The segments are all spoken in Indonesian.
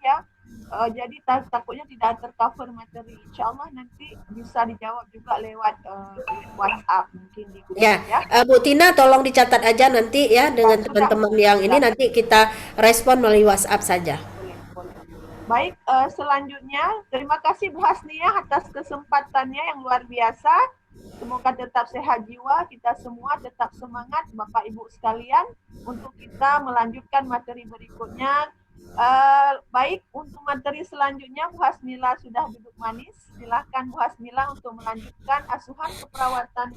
ya. Jadi takutnya tidak tercover materi. Insya Allah nanti bisa dijawab juga lewat WhatsApp mungkin di grup Ya, ya. Bu Tina tolong dicatat aja nanti ya Ya dengan sudah, teman-teman yang ini sudah. nanti kita respon melalui WhatsApp saja. Boleh, boleh. Baik, selanjutnya terima kasih Bu Hasnia atas kesempatannya yang luar biasa. Semoga tetap sehat jiwa, kita semua tetap semangat Bapak Ibu sekalian untuk kita melanjutkan materi berikutnya. Baik, untuk materi selanjutnya Bu Hasmila sudah duduk manis. Silahkan Bu Hasmila untuk melanjutkan asuhan keperawatan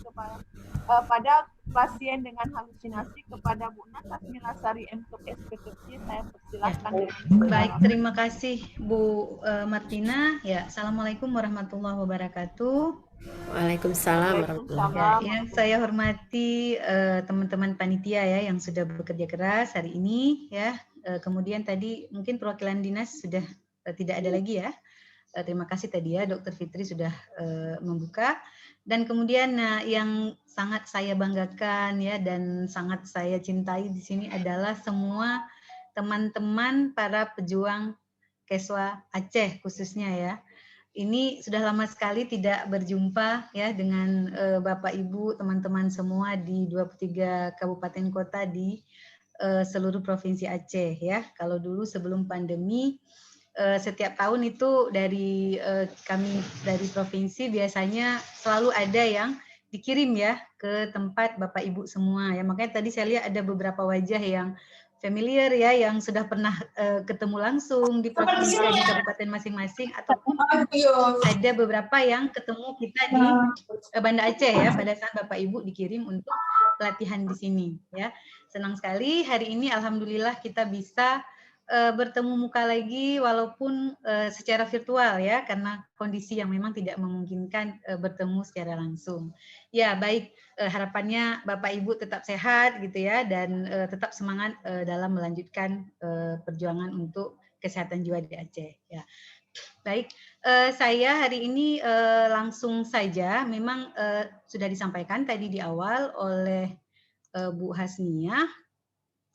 pada pasien dengan halusinasi kepada Bu Nas Hasmila Sari untuk SPKC. Saya persilahkan Ya. dengan Baik, terima kasih Bu Martina. Ya, Assalamualaikum warahmatullahi wabarakatuh. Waalaikumsalam warahmatullahi wabarakatuh. Ya, yang saya hormati teman-teman panitia ya yang sudah bekerja keras hari ini ya. Kemudian tadi mungkin perwakilan dinas sudah tidak ada lagi ya. Terima kasih tadi ya Dr. Fitri sudah membuka. Dan kemudian yang sangat saya banggakan ya dan sangat saya cintai di sini adalah semua teman-teman para pejuang Keswa Aceh khususnya ya. Ini sudah lama sekali tidak berjumpa ya dengan Bapak Ibu, teman-teman semua di 23 kabupaten kota di seluruh provinsi Aceh ya. Kalau dulu sebelum pandemi setiap tahun itu dari kami dari provinsi biasanya selalu ada yang dikirim ya ke tempat Bapak Ibu semua ya. Makanya tadi saya lihat ada beberapa wajah yang familiar ya yang sudah pernah ketemu langsung di provinsi di kabupaten masing-masing ataupun ada beberapa yang ketemu kita di Banda Aceh ya pada saat Bapak Ibu dikirim untuk pelatihan di sini ya. Senang sekali hari ini alhamdulillah kita bisa bertemu muka lagi walaupun secara virtual ya karena kondisi yang memang tidak memungkinkan bertemu secara langsung. Ya baik, harapannya Bapak Ibu tetap sehat gitu ya dan tetap semangat dalam melanjutkan perjuangan untuk kesehatan jiwa di Aceh ya. Baik, saya hari ini langsung saja memang sudah disampaikan tadi di awal oleh Bu Hasnia.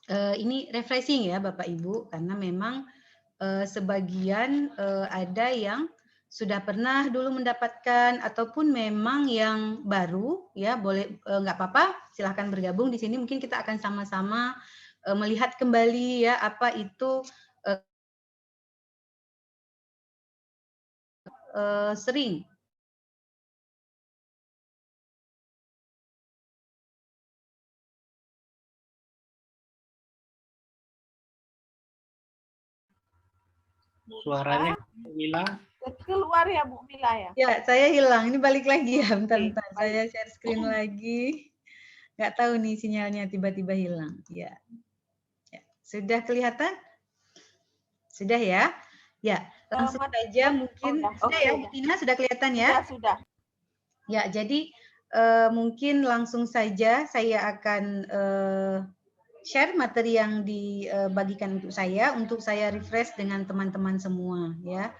Ini refreshing ya Bapak Ibu karena memang sebagian ada yang sudah pernah dulu mendapatkan ataupun memang yang baru ya boleh nggak apa-apa silahkan bergabung di sini mungkin kita akan sama-sama melihat kembali ya apa itu sering Suaranya hilang. Keluar ya Bu Mila ya. Ya, saya hilang. Ini balik lagi ya, bentar-bentar. Saya share screen lagi. Nggak tahu nih sinyalnya tiba-tiba hilang. Ya. Ya. Sudah kelihatan? Sudah ya? Ya, langsung saja mungkin. Sudah ya, Tina sudah kelihatan ya? Sudah. Ya, jadi mungkin langsung saja saya akan share materi yang dibagikan untuk saya refresh dengan teman-teman semua ya.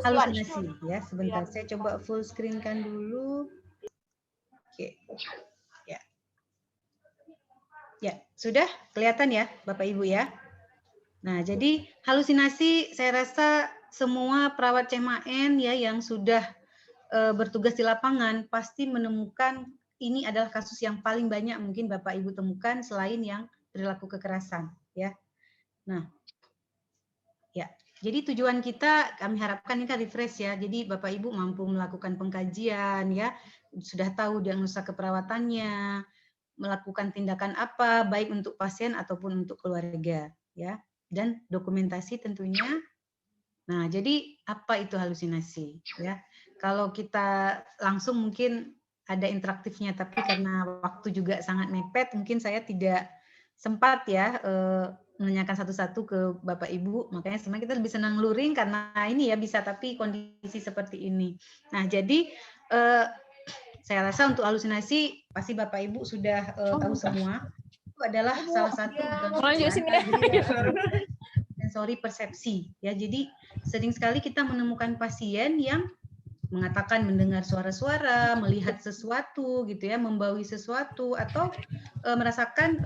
Halusinasi ya, sebentar saya coba full screen kan dulu. Oke. Ya. Ya, sudah kelihatan ya Bapak Ibu ya. Nah, jadi halusinasi saya rasa semua perawat CMAN ya yang sudah bertugas di lapangan pasti menemukan ini adalah kasus yang paling banyak mungkin Bapak Ibu temukan selain yang perilaku kekerasan ya. Nah, ya. Jadi tujuan kita kami harapkan ini kan refresh ya. Jadi Bapak Ibu mampu melakukan pengkajian ya, sudah tahu diagnosa keperawatannya, melakukan tindakan apa baik untuk pasien ataupun untuk keluarga ya. Dan dokumentasi tentunya. Nah, jadi apa itu halusinasi ya? Kalau kita langsung mungkin ada interaktifnya, tapi karena waktu juga sangat mepet, mungkin saya tidak sempat ya menanyakan satu-satu ke Bapak Ibu. Makanya sebenarnya kita lebih senang luring karena ini ya bisa, tapi kondisi seperti ini. Nah, jadi saya rasa untuk halusinasi pasti Bapak Ibu sudah tahu semua. Itu adalah salah satu sensori persepsi ya. Jadi sering sekali kita menemukan pasien yang mengatakan mendengar suara-suara, melihat sesuatu gitu ya, membaui sesuatu, atau merasakan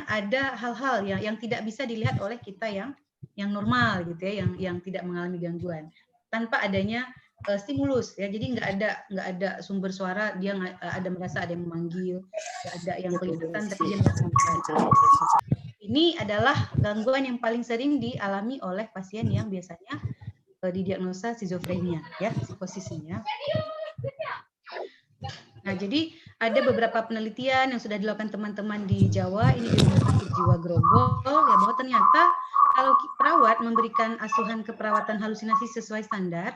ada hal-hal yang tidak bisa dilihat oleh kita yang normal gitu ya, yang tidak mengalami gangguan tanpa adanya stimulus ya. Jadi nggak ada sumber suara, dia ada merasa ada yang memanggil, nggak ada yang kelihatan tapi dia merasakan. Ini adalah gangguan yang paling sering dialami oleh pasien yang biasanya didiagnosa skizofrenia ya, psikosisnya. Nah, jadi ada beberapa penelitian yang sudah dilakukan teman-teman di Jawa, ini di Rumah Sakit Jiwa Grogol, ya, bahwa ternyata kalau perawat memberikan asuhan keperawatan halusinasi sesuai standar,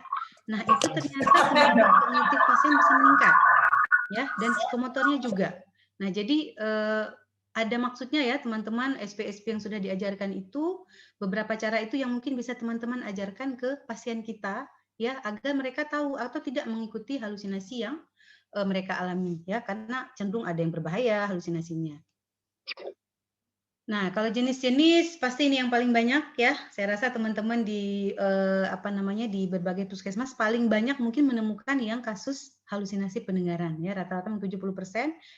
nah itu ternyata kemampuan kognitif pasien bisa meningkat, ya, dan psikomotornya juga. Nah, jadi ada maksudnya ya teman-teman, SP-SP yang sudah diajarkan itu, beberapa cara itu yang mungkin bisa teman-teman ajarkan ke pasien kita, ya, agar mereka tahu atau tidak mengikuti halusinasi yang mereka alami, ya, karena cenderung ada yang berbahaya halusinasinya. Nah, kalau jenis-jenis pasti ini yang paling banyak ya. Saya rasa teman-teman di di berbagai puskesmas paling banyak mungkin menemukan yang kasus halusinasi pendengaran ya. Rata-rata 70%.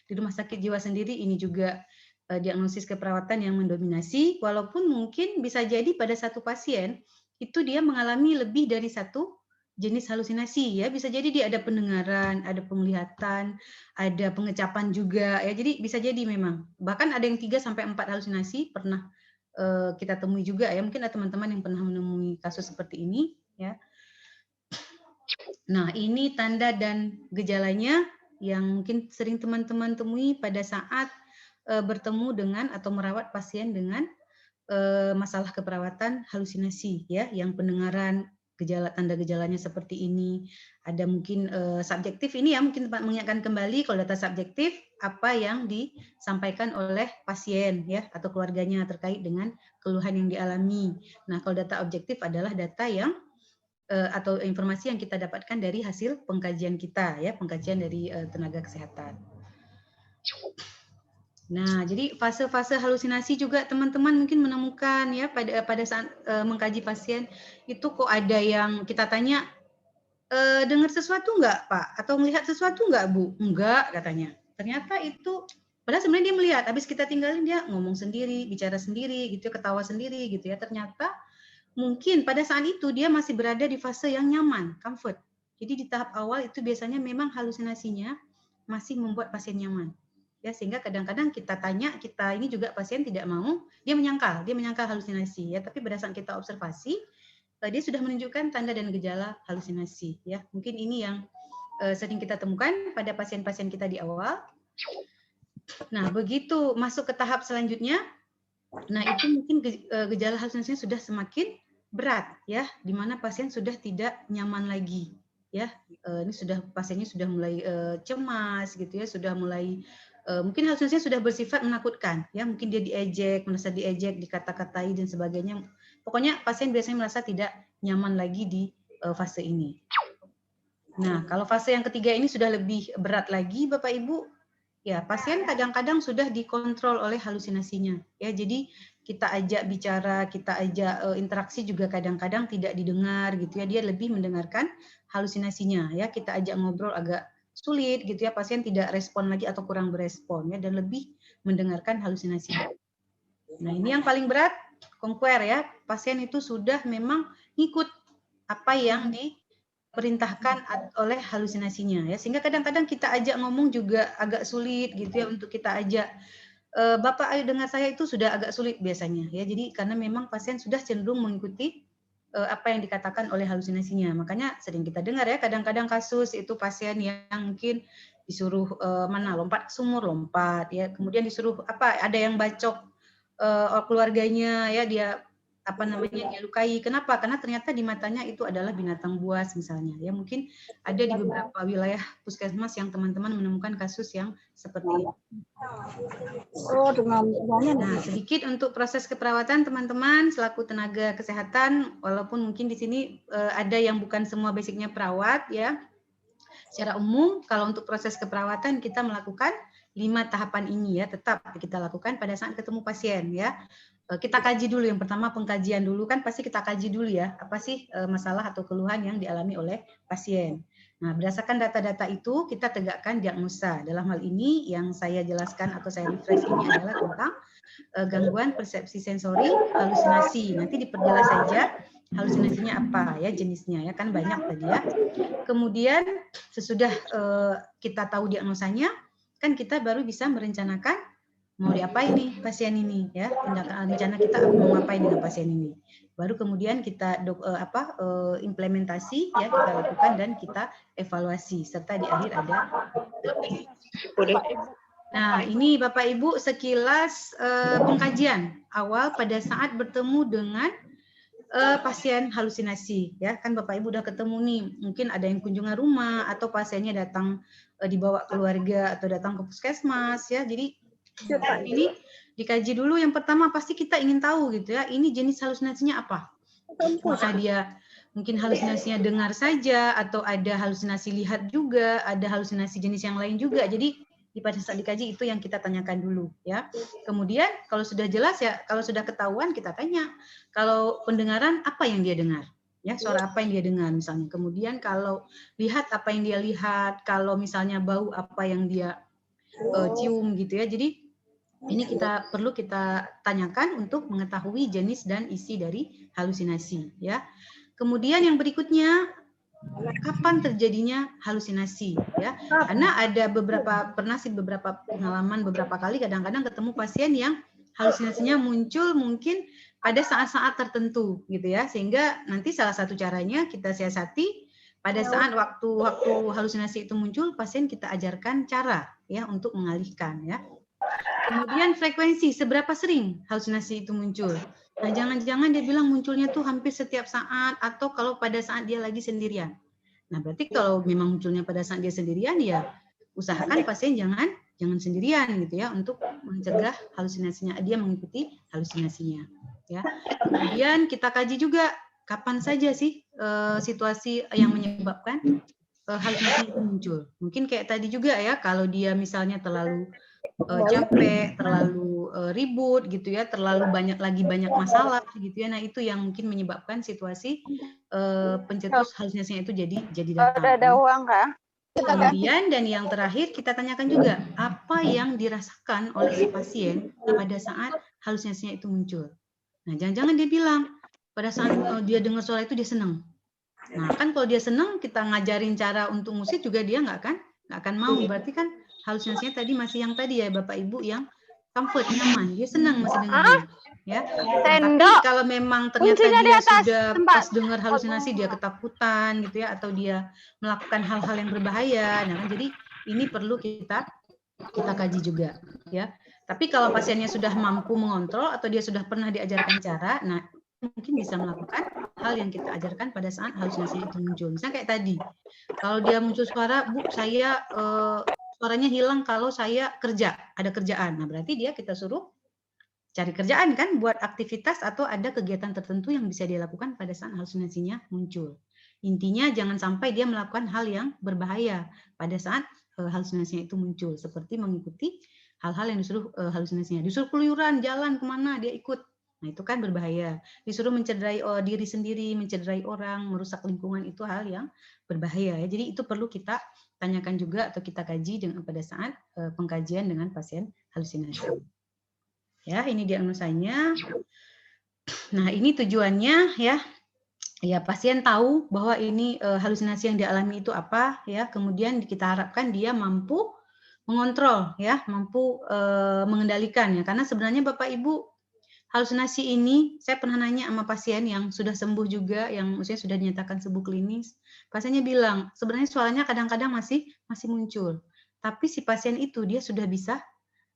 Di Rumah Sakit Jiwa sendiri ini juga diagnosis keperawatan yang mendominasi, walaupun mungkin bisa jadi pada satu pasien itu dia mengalami lebih dari satu jenis halusinasi ya. Bisa jadi dia ada pendengaran, ada penglihatan, ada pengecapan juga ya. Jadi bisa jadi memang. Bahkan ada yang 3 sampai 4 halusinasi pernah kita temui juga ya. Mungkin ada teman-teman yang pernah menemui kasus seperti ini ya. Nah, ini tanda dan gejalanya yang mungkin sering teman-teman temui pada saat bertemu dengan atau merawat pasien dengan masalah keperawatan halusinasi ya, yang pendengaran, tanda gejalanya seperti ini. Ada mungkin subjektif ini ya, mungkin tempat mengingatkan kembali kalau data subjektif apa yang disampaikan oleh pasien ya atau keluarganya terkait dengan keluhan yang dialami. Nah, kalau data objektif adalah data yang atau informasi yang kita dapatkan dari hasil pengkajian kita ya, pengkajian dari tenaga kesehatan. Nah, jadi fase-fase halusinasi juga teman-teman mungkin menemukan ya pada saat mengkaji pasien itu kok ada yang kita tanya dengar sesuatu enggak, Pak? Atau melihat sesuatu enggak, Bu? Enggak, katanya. Ternyata itu padahal sebenarnya dia melihat, habis kita tinggalin dia ngomong sendiri, bicara sendiri gitu, ketawa sendiri gitu ya. Ternyata mungkin pada saat itu dia masih berada di fase yang nyaman, comfort. Jadi di tahap awal itu biasanya memang halusinasinya masih membuat pasien nyaman. Ya, sehingga kadang-kadang kita tanya, kita ini juga pasien tidak mau, dia menyangkal halusinasi ya, tapi berdasarkan kita observasi dia sudah menunjukkan tanda dan gejala halusinasi ya. Mungkin ini yang sering kita temukan pada pasien-pasien kita di awal. Nah, begitu masuk ke tahap selanjutnya, nah itu mungkin gejala halusinasinya sudah semakin berat ya, di mana pasien sudah tidak nyaman lagi ya. Ini pasiennya sudah mulai cemas gitu ya, sudah mulai mungkin halusinasinya sudah bersifat menakutkan ya, mungkin dia diejek, merasa diejek, dikata-katai dan sebagainya. Pokoknya pasien biasanya merasa tidak nyaman lagi di fase ini. Nah, kalau fase yang ketiga ini sudah lebih berat lagi Bapak Ibu. Ya, pasien kadang-kadang sudah dikontrol oleh halusinasinya. Ya, jadi kita ajak bicara, kita ajak interaksi juga kadang-kadang tidak didengar gitu ya. Dia lebih mendengarkan halusinasinya ya. Kita ajak ngobrol agak sulit gitu ya, pasien tidak respon lagi atau kurang berespon ya, dan lebih mendengarkan halusinasinya. Nah, ini yang paling berat, konkuer ya. Pasien itu sudah memang ngikut apa yang diperintahkan oleh halusinasinya ya, sehingga kadang-kadang kita ajak ngomong juga agak sulit gitu ya, untuk kita ajak Bapak ayo dengar saya itu sudah agak sulit biasanya ya. Jadi karena memang pasien sudah cenderung mengikuti apa yang dikatakan oleh halusinasinya. Makanya sering kita dengar ya, kadang-kadang kasus itu pasien yang mungkin disuruh lompat ke sumur, lompat ya, kemudian disuruh ada yang bacok keluarganya ya, dia dia lukai. Kenapa? Karena ternyata di matanya itu adalah binatang buas misalnya ya. Mungkin ada di beberapa wilayah puskesmas yang teman-teman menemukan kasus yang seperti itu. Nah, sedikit untuk proses keperawatan teman-teman selaku tenaga kesehatan, walaupun mungkin di sini ada yang bukan semua basicnya perawat ya. Secara umum kalau untuk proses keperawatan kita melakukan 5 tahapan ini ya, tetap kita lakukan pada saat ketemu pasien ya. kita kaji dulu. Yang pertama pengkajian dulu, kan pasti kita kaji dulu ya, apa sih masalah atau keluhan yang dialami oleh pasien. Nah, berdasarkan data-data itu kita tegakkan diagnosa. Dalam hal ini yang saya jelaskan atau saya refresh ini adalah tentang gangguan persepsi sensori halusinasi. Nanti diperjelas saja halusinasinya apa ya jenisnya ya, kan banyak tadi ya. Kemudian sesudah kita tahu diagnosanya, kan kita baru bisa merencanakan mau diapain nih pasien ini ya, tindakan rencana kita mau ngapain dengan pasien ini. Baru kemudian kita implementasi ya, kita lakukan dan kita evaluasi, serta di akhir ada. Nah, ini Bapak Ibu sekilas pengkajian awal pada saat bertemu dengan pasien halusinasi ya. Kan Bapak Ibu udah ketemu nih, mungkin ada yang kunjungan rumah atau pasiennya datang dibawa keluarga atau datang ke puskesmas ya. Jadi ini dikaji dulu. Yang pertama pasti kita ingin tahu gitu ya, ini jenis halusinasinya apa. Maka dia mungkin halusinasinya dengar saja, atau ada halusinasi lihat juga, ada halusinasi jenis yang lain juga. Jadi pada saat dikaji itu yang kita tanyakan dulu ya. Kemudian kalau sudah jelas ya, kalau sudah ketahuan kita tanya. Kalau pendengaran apa yang dia dengar? Ya, suara apa yang dia dengar misalnya. Kemudian kalau lihat apa yang dia lihat, kalau misalnya bau apa yang dia cium gitu ya. Jadi ini perlu kita tanyakan untuk mengetahui jenis dan isi dari halusinasi ya. Kemudian yang berikutnya, kapan terjadinya halusinasi ya? Karena ada beberapa pengalaman beberapa kali kadang-kadang ketemu pasien yang halusinasinya muncul mungkin pada saat-saat tertentu gitu ya. Sehingga nanti salah satu caranya kita siasati pada saat waktu halusinasi itu muncul, pasien kita ajarkan cara ya untuk mengalihkan ya. Kemudian frekuensi, seberapa sering halusinasi itu muncul. Nah, jangan-jangan dia bilang munculnya tuh hampir setiap saat atau kalau pada saat dia lagi sendirian. Nah, berarti kalau memang munculnya pada saat dia sendirian, ya usahakan pasien jangan sendirian gitu ya, untuk mencegah halusinasinya, dia mengikuti halusinasinya. Ya. Kemudian kita kaji juga kapan saja sih situasi yang menyebabkan halusinasi itu muncul. Mungkin kayak tadi juga ya, kalau dia misalnya terlalu capek, terlalu ribut gitu ya, terlalu banyak masalah gitu ya. Nah, itu yang mungkin menyebabkan situasi pencetus halusinasinya itu jadi datang. Ada uang kah? Kemudian dan yang terakhir kita tanyakan juga apa yang dirasakan oleh si pasien pada saat halusinasinya itu muncul. Nah, jangan-jangan dia bilang pada saat dia dengar suara itu dia senang. Nah, kan kalau dia senang, kita ngajarin cara untuk musik juga dia nggak akan mau. Berarti kan halusinasinya tadi masih yang tadi ya Bapak Ibu, yang comfort, nyaman, dia senang masih dengar ya. Nah, tapi kalau memang ternyata dia sudah pas dengar halusinasi dia ketakutan gitu ya, atau dia melakukan hal-hal yang berbahaya, nah kan jadi ini perlu kita kaji juga ya. Tapi kalau pasiennya sudah mampu mengontrol atau dia sudah pernah diajarkan cara, nah mungkin bisa melakukan hal yang kita ajarkan pada saat halusinasi itu muncul. Misalnya kayak tadi, kalau dia muncul suara, Bu, saya suaranya hilang kalau saya ada kerjaan. Nah, berarti kita suruh cari kerjaan kan, buat aktivitas atau ada kegiatan tertentu yang bisa dia lakukan pada saat halusinasinya muncul. Intinya jangan sampai dia melakukan hal yang berbahaya pada saat halusinasinya itu muncul, seperti mengikuti hal-hal yang disuruh halusinasinya. Disuruh keluyuran, jalan kemana, dia ikut. Nah, itu kan berbahaya. Disuruh mencederai diri sendiri, mencederai orang, merusak lingkungan, itu hal yang berbahaya ya. Jadi itu perlu kita tanyakan juga atau kita kaji pada saat pengkajian dengan pasien halusinasi. Ya, ini diagnosanya. Nah, ini tujuannya ya. Ya, pasien tahu bahwa ini halusinasi yang dialami itu apa ya. Kemudian kita harapkan dia mampu mengontrol ya, mampu mengendalikan ya. Karena sebenarnya Bapak Ibu, halusinasi ini saya pernah nanya sama pasien yang sudah sembuh juga, yang maksudnya sudah dinyatakan sembuh klinis. Pasiennya bilang sebenarnya suaranya kadang-kadang masih muncul, tapi si pasien itu dia sudah bisa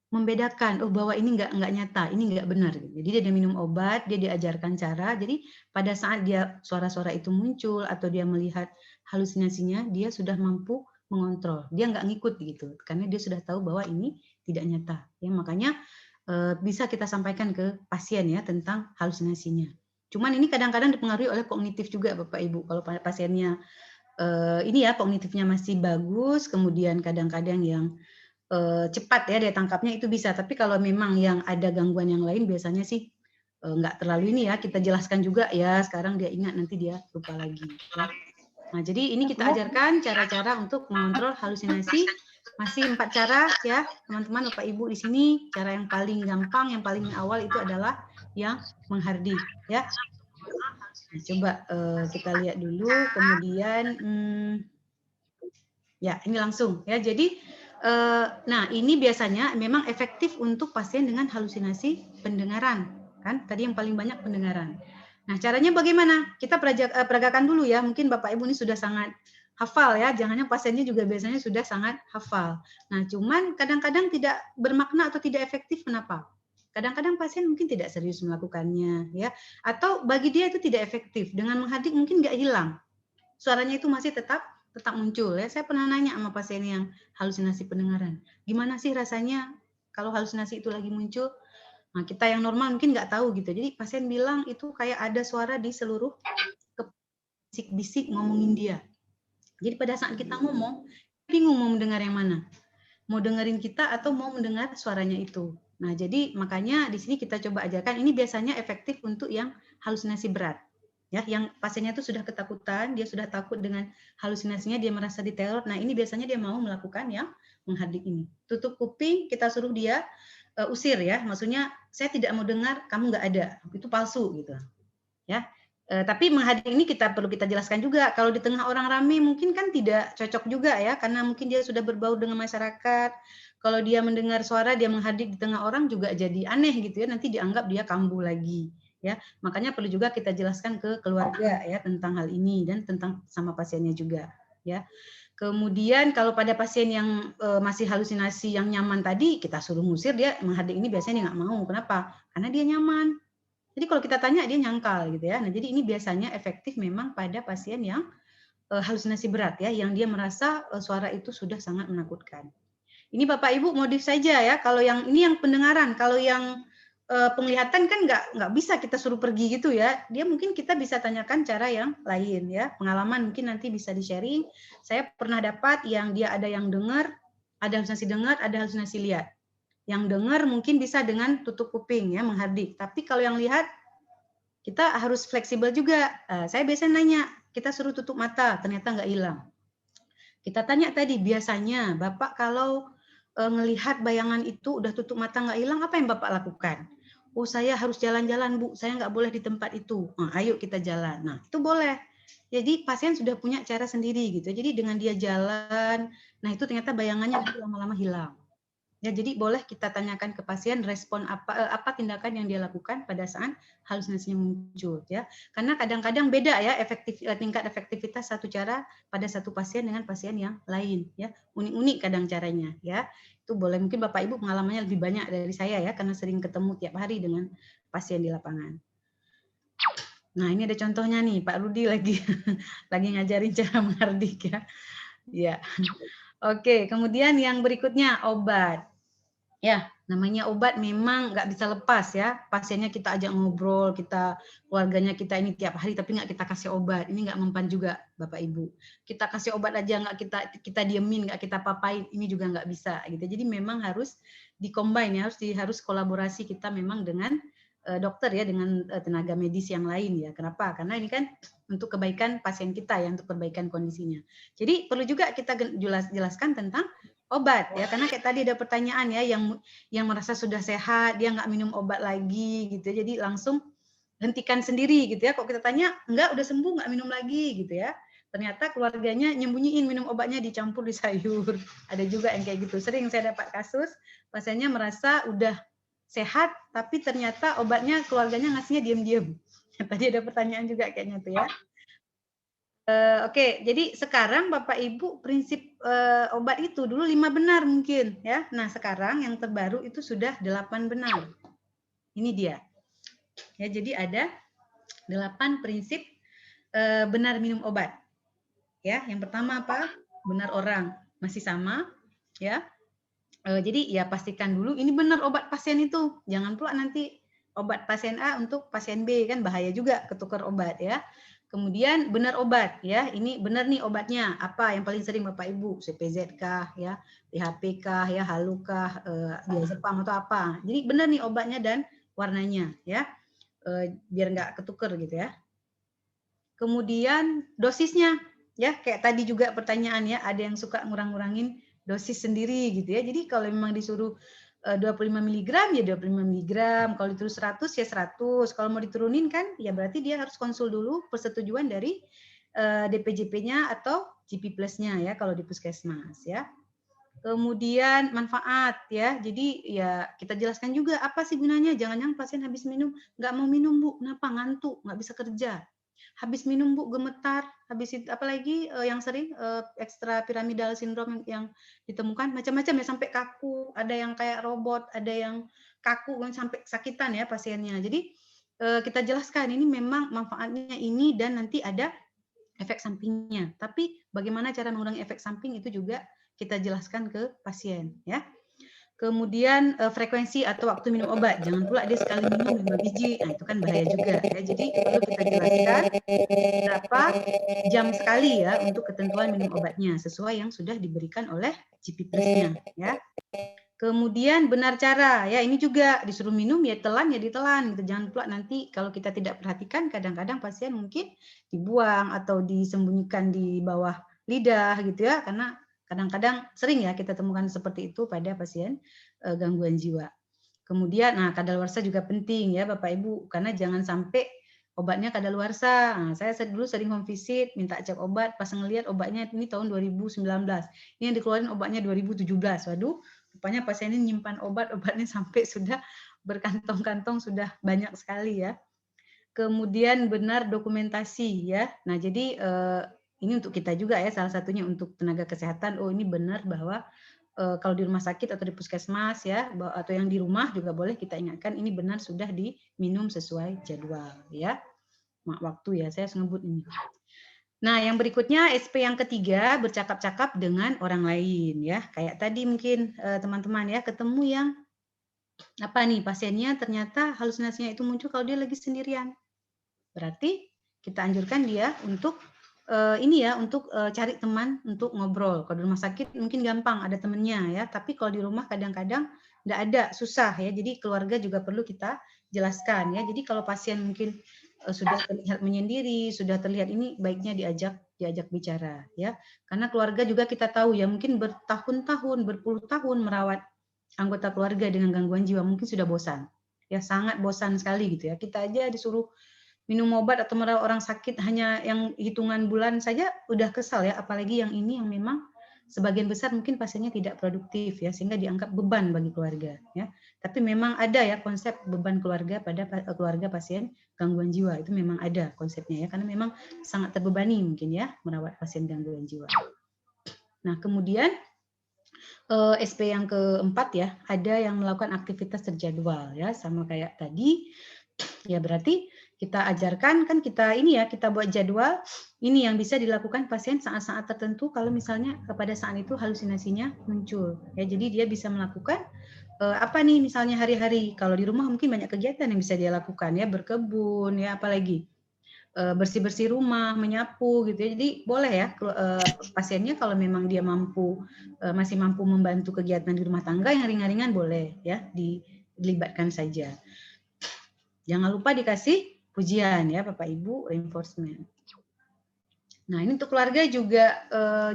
membedakan, oh bahwa ini nggak nyata, ini nggak benar. Jadi dia minum obat, dia diajarkan cara. Jadi pada saat dia suara-suara itu muncul atau dia melihat halusinasinya, dia sudah mampu mengontrol. Dia nggak ngikut gitu, karena dia sudah tahu bahwa ini tidak nyata. Ya, makanya bisa kita sampaikan ke pasien ya tentang halusinasinya. Cuman ini kadang-kadang dipengaruhi oleh kognitif juga Bapak Ibu. Kalau pasiennya ini ya kognitifnya masih bagus, kemudian kadang-kadang yang cepat ya dia tangkapnya itu bisa. Tapi kalau memang yang ada gangguan yang lain biasanya sih nggak terlalu ini ya, kita jelaskan juga ya, sekarang dia ingat, nanti dia lupa lagi. Ya. Nah, jadi ini kita ajarkan cara-cara untuk mengontrol halusinasi. Masih 4 cara ya, teman-teman, Bapak Ibu di sini. Cara yang paling gampang, yang paling awal itu adalah yang menghardik ya. Nah, coba kita lihat dulu, kemudian ya ini langsung ya. Jadi nah ini biasanya memang efektif untuk pasien dengan halusinasi pendengaran kan. Tadi yang paling banyak pendengaran. Nah, caranya bagaimana? Kita peragakan dulu ya. Mungkin Bapak Ibu ini sudah sangat hafal ya. Jangannya pasiennya juga biasanya sudah sangat hafal. Nah, cuman kadang-kadang tidak bermakna atau tidak efektif. Kenapa? Kadang-kadang pasien mungkin tidak serius melakukannya ya. Atau bagi dia itu tidak efektif. Dengan menghardik mungkin nggak hilang. Suaranya itu masih tetap muncul ya. Saya pernah nanya sama pasien yang halusinasi pendengaran. Gimana sih rasanya kalau halusinasi itu lagi muncul? Nah, kita yang normal mungkin nggak tahu gitu. Jadi pasien bilang itu kayak ada suara di seluruh bisik-bisik ngomongin dia. Jadi pada saat kita ngomong, bingung mau mendengar yang mana. Mau dengerin kita atau mau mendengar suaranya itu. Nah, jadi makanya di sini kita coba ajarkan. Ini biasanya efektif untuk yang halusinasi berat. Ya, yang pasiennya itu sudah ketakutan, dia sudah takut dengan halusinasinya, dia merasa diteror. Nah, ini biasanya dia mau melakukan yang menghardik ini. Tutup kuping, kita suruh dia usir ya, maksudnya saya tidak mau dengar, kamu nggak ada, itu palsu gitu ya. Tapi menghardik ini perlu kita jelaskan juga, kalau di tengah orang ramai mungkin kan tidak cocok juga ya, karena mungkin dia sudah berbaur dengan masyarakat. Kalau dia mendengar suara, dia menghardik di tengah orang juga jadi aneh gitu ya, nanti dianggap dia kambuh lagi ya. Makanya perlu juga kita jelaskan ke keluarga ya tentang hal ini dan tentang sama pasiennya juga ya. Kemudian kalau pada pasien yang masih halusinasi yang nyaman tadi, kita suruh ngusir, dia menghardik ini biasanya dia nggak mau. Kenapa? Karena dia nyaman. Jadi kalau kita tanya, dia nyangkal gitu ya. Nah, jadi ini biasanya efektif memang pada pasien yang halusinasi berat ya, yang dia merasa suara itu sudah sangat menakutkan. Ini Bapak Ibu modif saja ya. Kalau yang ini yang pendengaran, kalau yang penglihatan kan nggak bisa kita suruh pergi gitu ya. Dia mungkin kita bisa tanyakan cara yang lain ya. Pengalaman mungkin nanti bisa di-sharing. Saya pernah dapat yang dia ada yang dengar, ada halusinasi dengar, ada halusinasi lihat. Yang dengar mungkin bisa dengan tutup kuping ya, menghardik. Tapi kalau yang lihat kita harus fleksibel juga. Saya biasanya nanya, kita suruh tutup mata, ternyata nggak hilang. Kita tanya tadi, biasanya Bapak kalau ngelihat bayangan itu udah tutup mata nggak hilang, apa yang Bapak lakukan? Oh, saya harus jalan-jalan, Bu. Saya nggak boleh di tempat itu. Nah, ayo kita jalan. Nah, itu boleh. Jadi pasien sudah punya cara sendiri gitu. Jadi dengan dia jalan, nah itu ternyata bayangannya lama-lama hilang. Ya, jadi boleh kita tanyakan ke pasien respon apa tindakan yang dia lakukan pada saat halusinasinya muncul ya. Karena kadang-kadang beda ya tingkat efektivitas satu cara pada satu pasien dengan pasien yang lain ya. Unik-unik kadang caranya ya. Itu boleh, mungkin Bapak Ibu pengalamannya lebih banyak dari saya ya, karena sering ketemu tiap hari dengan pasien di lapangan. Nah, ini ada contohnya nih, Pak Rudi lagi lagi ngajarin cara menghardik ya. Ya. Oke, kemudian yang berikutnya obat. Ya, namanya obat memang nggak bisa lepas ya. Pasiennya kita ajak ngobrol, keluarganya kita ini tiap hari, tapi nggak kita kasih obat. Ini nggak mempan juga, Bapak Ibu. Kita kasih obat aja nggak kita diemin, nggak kita papain, ini juga nggak bisa gitu. Jadi memang harus dikombin ya, harus kolaborasi kita memang dengan dokter ya, dengan tenaga medis yang lain ya. Kenapa? Karena ini kan untuk kebaikan pasien kita ya, untuk perbaikan kondisinya. Jadi perlu juga kita jelaskan tentang obat ya, karena kayak tadi ada pertanyaan ya, yang merasa sudah sehat dia nggak minum obat lagi gitu, jadi langsung hentikan sendiri gitu ya. Kok kita tanya enggak, udah sembuh nggak minum lagi gitu ya, ternyata keluarganya nyembunyiin minum obatnya, dicampur di sayur. Ada juga yang kayak gitu, sering saya dapat kasus pasiennya merasa udah sehat tapi ternyata obatnya keluarganya ngasihnya diam-diam. Tadi ada pertanyaan juga kayaknya tuh ya. Oke, jadi sekarang Bapak Ibu prinsip obat itu dulu 5 benar mungkin ya. Nah, sekarang yang terbaru itu sudah 8 benar. Ini dia. Ya, jadi ada 8 prinsip benar minum obat. Ya, yang pertama apa? Benar orang masih sama ya. Jadi ya pastikan dulu ini benar obat pasien itu. Jangan pula nanti obat pasien A untuk pasien B, kan bahaya juga ketukar obat ya. Kemudian benar obat ya, ini benar nih obatnya apa yang paling sering Bapak Ibu, CPZ kah ya, PHP kah ya, halu kah, diazepam atau apa. Jadi benar nih obatnya dan warnanya ya. biar nggak ketuker gitu ya. Kemudian dosisnya, ya kayak tadi juga pertanyaannya, ada yang suka ngurang-ngurangin dosis sendiri gitu ya. Jadi kalau memang disuruh 25 mg ya 25 mg, kalau ditulis 100 ya 100. Kalau mau diturunin kan ya berarti dia harus konsul dulu persetujuan dari DPJP-nya atau GP Plus-nya ya kalau di puskesmas ya. Kemudian manfaat ya, jadi ya kita jelaskan juga apa sih gunanya. Jangan-jangan pasien habis minum nggak mau minum Bu, kenapa? Ngantuk, nggak bisa kerja. Habis minum Bu gemetar, habis itu apalagi yang sering ekstra piramidal sindrom yang ditemukan macam-macam ya, sampai kaku, ada yang kayak robot, ada yang kaku sampai sakitan ya pasiennya. Jadi kita jelaskan ini memang manfaatnya ini dan nanti ada efek sampingnya. Tapi bagaimana cara mengurangi efek samping itu juga kita jelaskan ke pasien ya. Kemudian frekuensi atau waktu minum obat, jangan pula dia sekali minum 5 biji, nah itu kan bahaya juga ya. Jadi perlu kita jelaskan berapa jam sekali ya untuk ketentuan minum obatnya sesuai yang sudah diberikan oleh GP Plus-nya ya. Kemudian benar cara ya, ini juga disuruh minum ya telan ya ditelan gitu. Jangan pula nanti kalau kita tidak perhatikan kadang-kadang pasien mungkin dibuang atau disembunyikan di bawah lidah gitu ya, karena kadang-kadang sering ya kita temukan seperti itu pada pasien gangguan jiwa. Kemudian nah kadaluarsa juga penting ya Bapak Ibu, karena jangan sampai obatnya kadaluarsa. Nah, saya dulu sering home visit minta cek obat, pas ngelihat obatnya ini tahun 2019. Ini yang dikeluarin obatnya 2017. Waduh, rupanya pasien ini nyimpan obatnya sampai sudah berkantong-kantong, sudah banyak sekali ya. Kemudian benar dokumentasi ya. Nah, jadi ini untuk kita juga ya, salah satunya untuk tenaga kesehatan. Oh, ini benar bahwa kalau di rumah sakit atau di puskesmas ya, atau yang di rumah juga boleh kita ingatkan ini benar sudah diminum sesuai jadwal ya. Waktu ya, saya sebut ini. Nah, yang berikutnya SP yang ketiga, bercakap-cakap dengan orang lain ya. Kayak tadi mungkin teman-teman ya ketemu yang apa nih, pasiennya ternyata halusinasinya itu muncul kalau dia lagi sendirian. Berarti kita anjurkan dia untuk ini ya, untuk cari teman untuk ngobrol. Kalau di rumah sakit mungkin gampang ada temennya ya, tapi kalau di rumah kadang-kadang nggak ada, susah ya. Jadi keluarga juga perlu kita jelaskan ya. Jadi kalau pasien mungkin sudah terlihat menyendiri, sudah terlihat ini, baiknya diajak bicara ya. Karena keluarga juga kita tahu ya, mungkin bertahun-tahun, berpuluh tahun merawat anggota keluarga dengan gangguan jiwa, mungkin sudah bosan. Ya sangat bosan sekali gitu ya. Kita aja disuruh minum obat atau merawat orang sakit hanya yang hitungan bulan saja udah kesal ya, apalagi yang ini yang memang sebagian besar mungkin pasiennya tidak produktif ya, sehingga dianggap beban bagi keluarga ya. Tapi memang ada ya konsep beban keluarga pada keluarga pasien gangguan jiwa, itu memang ada konsepnya ya, karena memang sangat terbebani mungkin ya merawat pasien gangguan jiwa. Nah, kemudian SP yang keempat ya, ada yang melakukan aktivitas terjadwal ya, sama kayak tadi ya, berarti kita ajarkan kan, kita ini ya, kita buat jadwal ini yang bisa dilakukan pasien saat-saat tertentu kalau misalnya pada saat itu halusinasinya muncul ya. Jadi dia bisa melakukan apa nih, misalnya hari-hari kalau di rumah mungkin banyak kegiatan yang bisa dia lakukan ya, berkebun ya, apalagi bersih-bersih rumah, menyapu gitu ya. Jadi boleh ya pasiennya kalau memang dia mampu, masih mampu membantu kegiatan di rumah tangga yang ringan-ringan, boleh ya dilibatkan saja. Jangan lupa dikasih pujian ya Bapak Ibu, reinforcement. Nah, ini untuk keluarga juga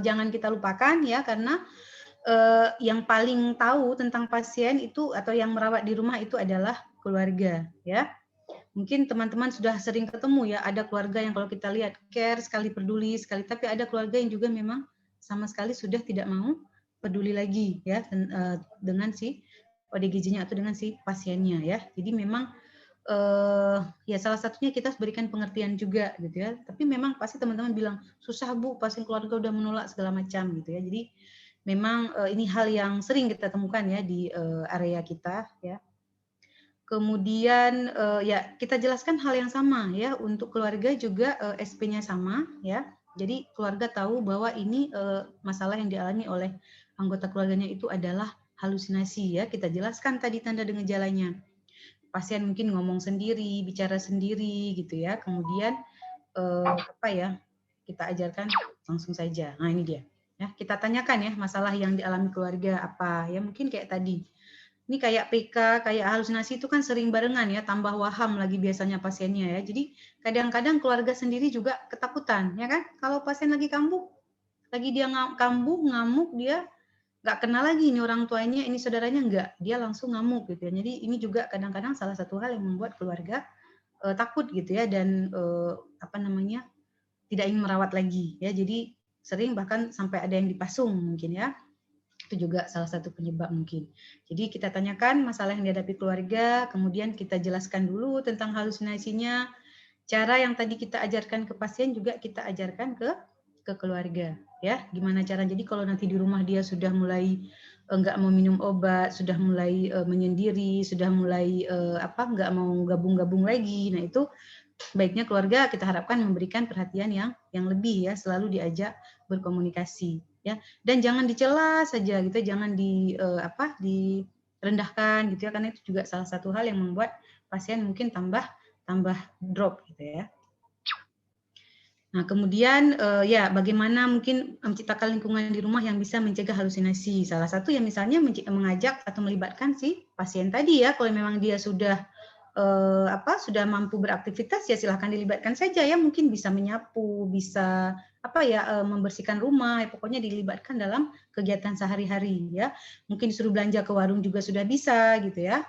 jangan kita lupakan ya, karena yang paling tahu tentang pasien itu atau yang merawat di rumah itu adalah keluarga ya. Mungkin teman-teman sudah sering ketemu ya, ada keluarga yang kalau kita lihat care sekali, peduli sekali, tapi ada keluarga yang juga memang sama sekali sudah tidak mau peduli lagi ya dengan si ODGJ-nya atau dengan si pasiennya ya. Jadi memang ya salah satunya kita harus berikan pengertian juga gitu ya. Tapi memang pasti teman-teman bilang susah Bu, pasien keluarga udah menolak segala macam gitu ya. Jadi memang ini hal yang sering kita temukan ya di area kita ya. Kemudian ya kita jelaskan hal yang sama ya, untuk keluarga juga SP-nya sama ya. Jadi keluarga tahu bahwa ini masalah yang dialami oleh anggota keluarganya itu adalah halusinasi ya. Kita jelaskan tadi tanda dan gejalanya. Pasien mungkin ngomong sendiri, bicara sendiri gitu ya. Kemudian apa ya, kita ajarkan langsung saja. Nah ini dia. Ya, kita tanyakan ya masalah yang dialami keluarga apa ya, mungkin kayak tadi Ini kayak PK, kayak halusinasi itu kan sering barengan ya, tambah waham lagi biasanya pasiennya ya. Jadi kadang-kadang keluarga sendiri juga ketakutan, ya kan? Kalau pasien lagi kambuh, lagi dia kambuh, ngamuk, dia nggak kenal lagi ini orang tuanya, ini saudaranya nggak, dia langsung ngamuk gitu ya. Jadi ini juga kadang-kadang salah satu hal yang membuat keluarga takut gitu ya, dan tidak ingin merawat lagi ya. Jadi sering bahkan sampai ada yang dipasung mungkin ya. Itu juga salah satu penyebab mungkin. Jadi kita tanyakan masalah yang dihadapi keluarga, kemudian kita jelaskan dulu tentang halusinasinya. Cara yang tadi kita ajarkan ke pasien juga kita ajarkan ke keluarga ya. Gimana cara, jadi kalau nanti di rumah dia sudah mulai enggak mau minum obat, sudah mulai menyendiri, sudah mulai enggak mau gabung-gabung lagi. Nah, itu baiknya keluarga kita harapkan memberikan perhatian yang lebih ya, selalu diajak berkomunikasi ya, dan jangan dicela saja gitu, jangan direndahkan gitu ya, karena itu juga salah satu hal yang membuat pasien mungkin tambah drop gitu ya. Nah, kemudian ya bagaimana mungkin menciptakan lingkungan di rumah yang bisa mencegah halusinasi. Salah satu yang misalnya mengajak atau melibatkan si pasien tadi ya, kalau memang dia sudah sudah mampu beraktivitas ya silahkan dilibatkan saja ya, mungkin bisa menyapu, bisa membersihkan rumah, ya, pokoknya dilibatkan dalam kegiatan sehari-hari ya. Mungkin disuruh belanja ke warung juga sudah bisa gitu ya.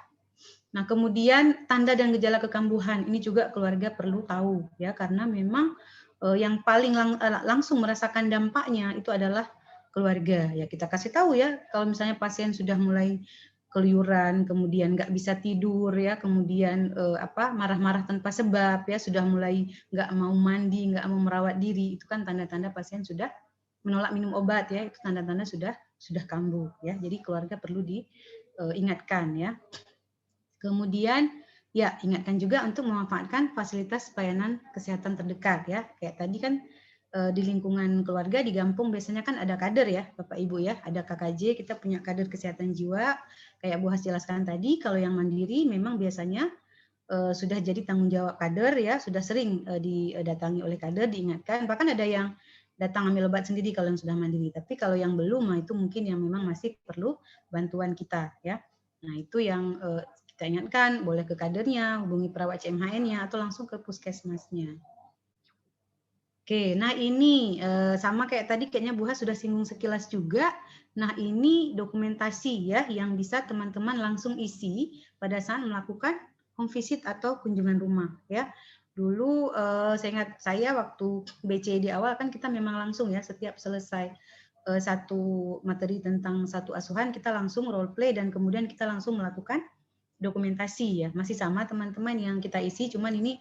Nah, kemudian tanda dan gejala kekambuhan ini juga keluarga perlu tahu ya, karena memang yang paling langsung merasakan dampaknya itu adalah keluarga ya. Kita kasih tahu ya, kalau misalnya pasien sudah mulai keluyuran, kemudian nggak bisa tidur ya, kemudian marah-marah tanpa sebab ya, sudah mulai nggak mau mandi, nggak mau merawat diri, itu kan tanda-tanda pasien sudah menolak minum obat ya, itu tanda-tanda sudah kambuh ya. Jadi keluarga perlu diingatkan ya. Kemudian ya ingatkan juga untuk memanfaatkan fasilitas pelayanan kesehatan terdekat ya. Kayak tadi kan di lingkungan keluarga di kampung biasanya kan ada kader ya Bapak Ibu ya, ada KKJ, kita punya kader kesehatan jiwa. Kayak Bu Has jelaskan tadi, kalau yang mandiri memang biasanya sudah jadi tanggung jawab kader ya, sudah sering didatangi oleh kader, diingatkan. Bahkan ada yang datang ambil obat sendiri kalau yang sudah mandiri. Tapi kalau yang belum, itu mungkin yang memang masih perlu bantuan kita ya. Nah, itu yang kita ingatkan, boleh ke kadernya, hubungi perawat CMHN-nya, atau langsung ke puskesmasnya. Oke, nah ini sama kayak tadi kayaknya Bu Has sudah singgung sekilas juga. Nah, ini dokumentasi ya yang bisa teman-teman langsung isi pada saat melakukan home visit atau kunjungan rumah ya. Dulu saya ingat saya waktu BC di awal kan kita memang langsung ya, setiap selesai satu materi tentang satu asuhan kita langsung role play dan kemudian kita langsung melakukan dokumentasi ya. Masih sama teman-teman yang kita isi, cuman ini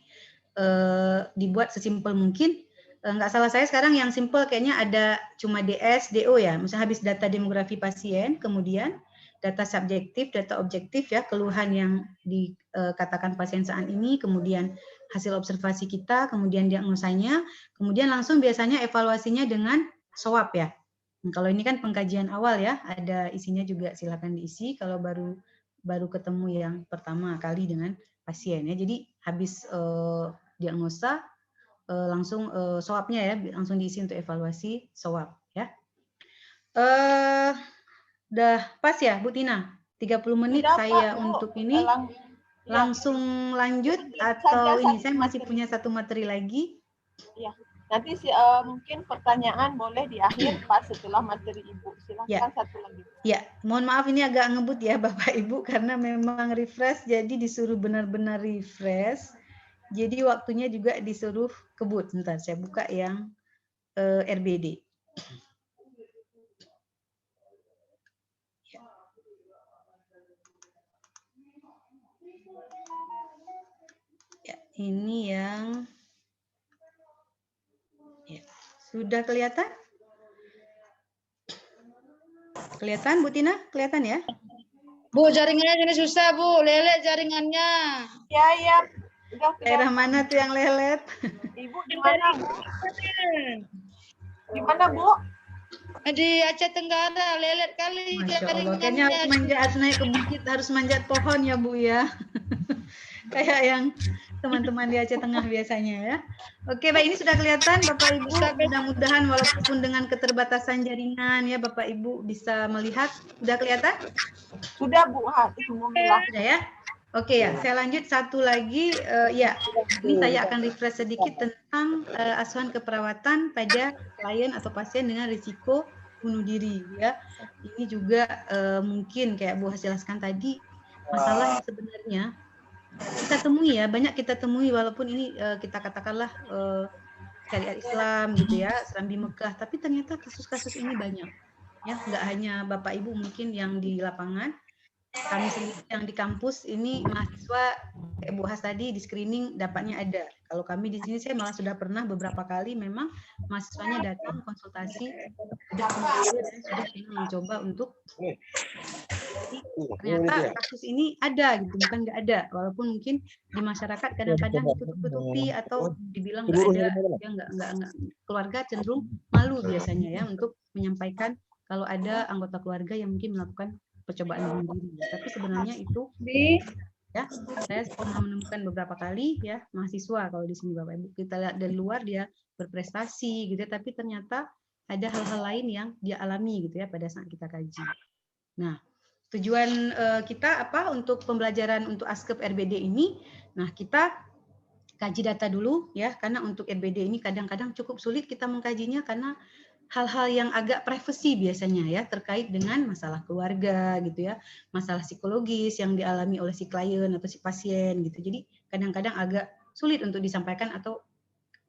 dibuat sesimpel mungkin. Nggak salah saya sekarang yang simple kayaknya ada cuma DS, DO ya. Misalnya habis data demografi pasien, kemudian data subjektif, data objektif ya, keluhan yang dikatakan pasien saat ini, kemudian hasil observasi kita, kemudian diagnosanya, kemudian langsung biasanya evaluasinya dengan swab ya. Kalau ini kan pengkajian awal ya, ada isinya juga silakan diisi kalau baru ketemu yang pertama kali dengan pasien ya. Jadi habis diagnosa langsung swabnya ya, langsung diisi untuk evaluasi swab ya. Udah pas ya Bu Tina? 30 menit sudah, saya Pak, untuk ini. Langsung lanjut atau ini saya masih punya satu materi lagi? Ya. Nanti mungkin pertanyaan boleh di akhir Pak setelah materi Ibu. Silakan ya. Satu lagi. Ya, mohon maaf ini agak ngebut ya Bapak Ibu karena memang refresh, jadi disuruh benar-benar refresh. Jadi waktunya juga disuruh kebut. Bentar, saya buka yang RBD. Ya, ini yang ya, sudah kelihatan? Kelihatan Bu Tina? Kelihatan ya? Bu, jaringannya ini susah Bu, lelet jaringannya. Ya, ya. Daerah mana tuh yang lelet? Ibu di mana, Bu? Di mana, Bu? Di Aceh Tenggara, lelet kali. Masya Allah, kayaknya harus naik ke bukit, harus manjat pohon ya Bu ya. Kayak yang teman-teman di Aceh Tengah biasanya ya. Oke, baik, ini sudah kelihatan Bapak Ibu. Mudah-mudahan walaupun dengan keterbatasan jaringan ya Bapak Ibu bisa melihat. Sudah kelihatan? Sudah Bu, alhamdulillah. Sudah ya. Oke ya, saya lanjut satu lagi. Ya, ini saya akan refresh sedikit tentang asuhan keperawatan pada klien atau pasien dengan risiko bunuh diri ya. Ini juga mungkin kayak Bu Has jelaskan tadi, masalah yang sebenarnya kita temui ya, banyak kita temui walaupun ini kita katakanlah syariat Islam gitu ya, Serambi Mekah, tapi ternyata kasus-kasus ini banyak ya, nggak hanya Bapak Ibu mungkin yang di lapangan, kami sendiri yang di kampus ini mahasiswa kayak Bu Has tadi di screening dapatnya ada. Kalau kami di sini saya malah sudah pernah beberapa kali memang mahasiswanya datang konsultasi sudah mencoba untuk ternyata kasus ini ada gitu, bukan nggak ada, walaupun mungkin di masyarakat kadang-kadang ditutup-tutupi atau dibilang nggak ada, ya nggak keluarga cenderung malu biasanya ya untuk menyampaikan kalau ada anggota keluarga yang mungkin melakukan percobaan bunuh diri. Tapi sebenarnya itu ya, saya pernah menemukan beberapa kali ya mahasiswa kalau di sini Bapak Ibu, kita lihat dari luar dia berprestasi gitu, tapi ternyata ada hal-hal lain yang dia alami gitu ya pada saat kita kaji. Nah, tujuan kita apa untuk pembelajaran untuk ASKEP RBD ini? Nah, kita kaji data dulu ya, karena untuk RBD ini kadang-kadang cukup sulit kita mengkajinya karena hal-hal yang agak privasi biasanya ya, terkait dengan masalah keluarga gitu ya, masalah psikologis yang dialami oleh si klien atau si pasien gitu. Jadi kadang-kadang agak sulit untuk disampaikan atau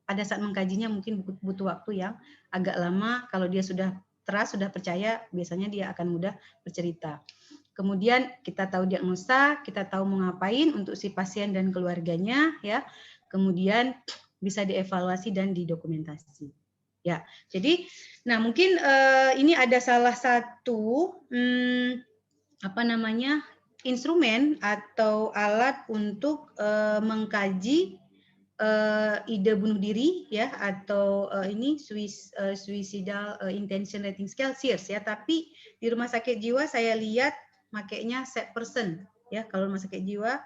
pada saat mengkajinya mungkin butuh waktu yang agak lama. Kalau dia sudah trust, sudah percaya, biasanya dia akan mudah bercerita. Kemudian kita tahu diagnosa, kita tahu mau ngapain untuk si pasien dan keluarganya ya. Kemudian bisa dievaluasi dan didokumentasi. Ya, jadi, nah mungkin ini ada salah satu instrumen atau alat untuk mengkaji ide bunuh diri ya, atau ini suicidal intention rating scale SIRS ya. Tapi di rumah sakit jiwa saya lihat makainya set person ya. Kalau rumah sakit jiwa